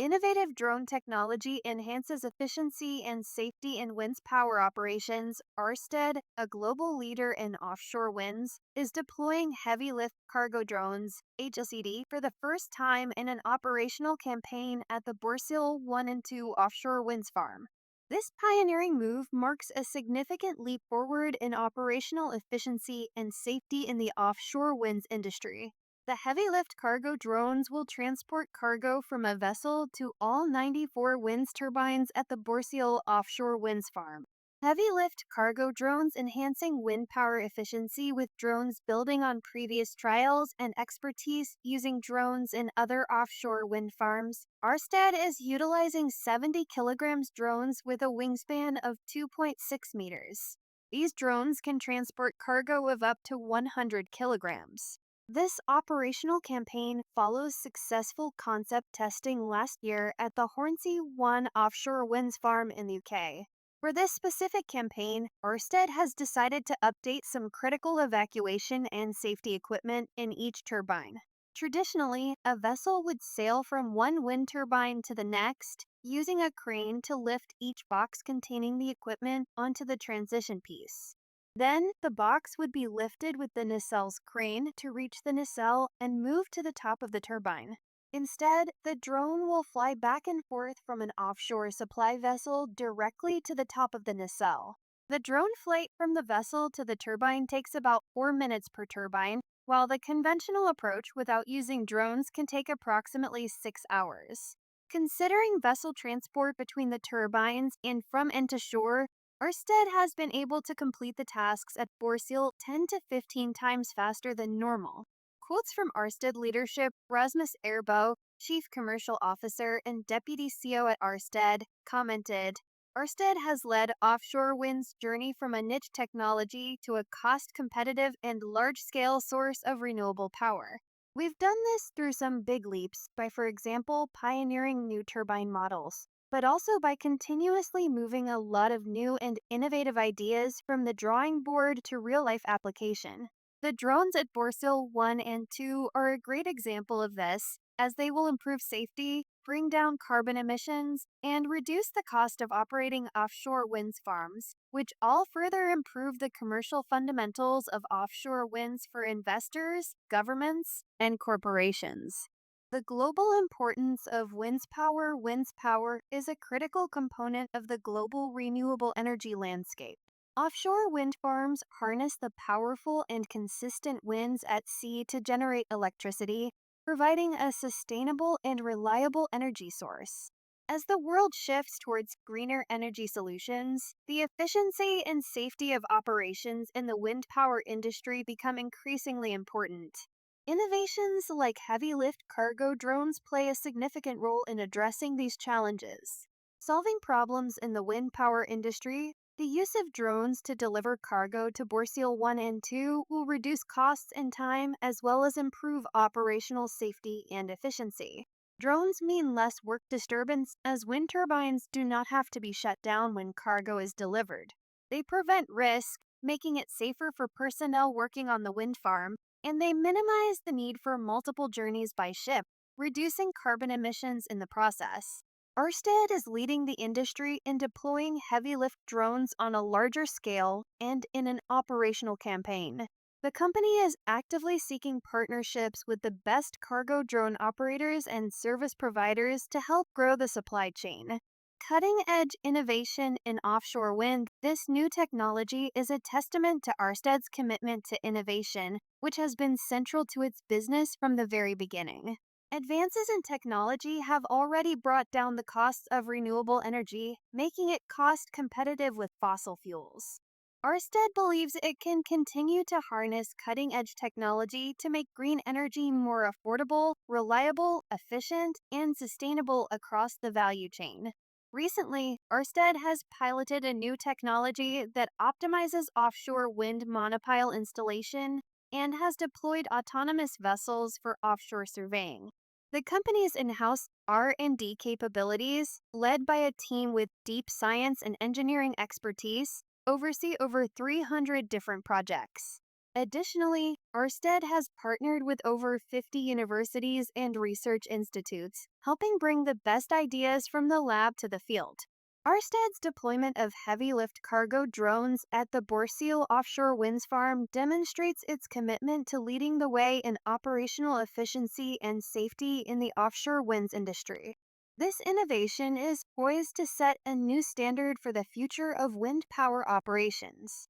Innovative drone technology enhances efficiency and safety in wind power operations. Ørsted, a global leader in offshore winds, is deploying heavy lift cargo drones, HLCD, for the first time in an operational campaign at the Borssele 1 and 2 offshore wind farm. This pioneering move marks a significant leap forward in operational efficiency and safety in the offshore winds industry. The heavy lift cargo drones will transport cargo from a vessel to all 94 wind turbines at the Borssele offshore wind farm. Heavy lift cargo drones enhancing wind power efficiency with drones building on previous trials and expertise using drones in other offshore wind farms. Ørsted is utilizing 70 kilograms drones with a wingspan of 2.6 meters. These drones can transport cargo of up to 100 kilograms. This operational campaign follows successful concept testing last year at the Hornsea 1 offshore wind farm in the UK. For this specific campaign, Ørsted has decided to update some critical evacuation and safety equipment in each turbine. Traditionally, a vessel would sail from one wind turbine to the next, using a crane to lift each box containing the equipment onto the transition piece. Then, the box would be lifted with the nacelle's crane to reach the nacelle and move to the top of the turbine. Instead, the drone will fly back and forth from an offshore supply vessel directly to the top of the nacelle. The drone flight from the vessel to the turbine takes about 4 minutes per turbine, while the conventional approach without using drones can take approximately 6 hours. Considering vessel transport between the turbines and from and to shore, Ørsted has been able to complete the tasks at Borssele 10 to 15 times faster than normal. Quotes from Ørsted leadership: Rasmus Erbo, Chief Commercial Officer and Deputy CEO at Ørsted, commented, Ørsted has led offshore wind's journey from a niche technology to a cost-competitive and large-scale source of renewable power. We've done this through some big leaps by, for example, pioneering new turbine models, but also by continuously moving a lot of new and innovative ideas from the drawing board to real-life application. The drones at Borssele 1 and 2 are a great example of this, as they will improve safety, bring down carbon emissions, and reduce the cost of operating offshore wind farms, which all further improve the commercial fundamentals of offshore winds for investors, governments, and corporations. The global importance of wind power is a critical component of the global renewable energy landscape. Offshore wind farms harness the powerful and consistent winds at sea to generate electricity, providing a sustainable and reliable energy source. As the world shifts towards greener energy solutions, the efficiency and safety of operations in the wind power industry become increasingly important. Innovations like heavy lift cargo drones play a significant role in addressing these challenges. Solving problems in the wind power industry, the use of drones to deliver cargo to Borssele 1 and 2 will reduce costs and time as well as improve operational safety and efficiency. Drones mean less work disturbance as wind turbines do not have to be shut down when cargo is delivered. They prevent risk, making it safer for personnel working on the wind farm, and they minimize the need for multiple journeys by ship, reducing carbon emissions in the process. Ørsted is leading the industry in deploying heavy lift drones on a larger scale and in an operational campaign. The company is actively seeking partnerships with the best cargo drone operators and service providers to help grow the supply chain. Cutting-edge innovation in offshore wind, this new technology is a testament to Ørsted's commitment to innovation, which has been central to its business from the very beginning. Advances in technology have already brought down the costs of renewable energy, making it cost competitive with fossil fuels. Ørsted believes it can continue to harness cutting-edge technology to make green energy more affordable, reliable, efficient, and sustainable across the value chain. Recently, Ørsted has piloted a new technology that optimizes offshore wind monopile installation and has deployed autonomous vessels for offshore surveying. The company's in-house R&D capabilities, led by a team with deep science and engineering expertise, oversee over 300 different projects. Additionally, Ørsted has partnered with over 50 universities and research institutes, helping bring the best ideas from the lab to the field. Ørsted's deployment of heavy lift cargo drones at the Borssele Offshore Wind Farm demonstrates its commitment to leading the way in operational efficiency and safety in the offshore winds industry. This innovation is poised to set a new standard for the future of wind power operations.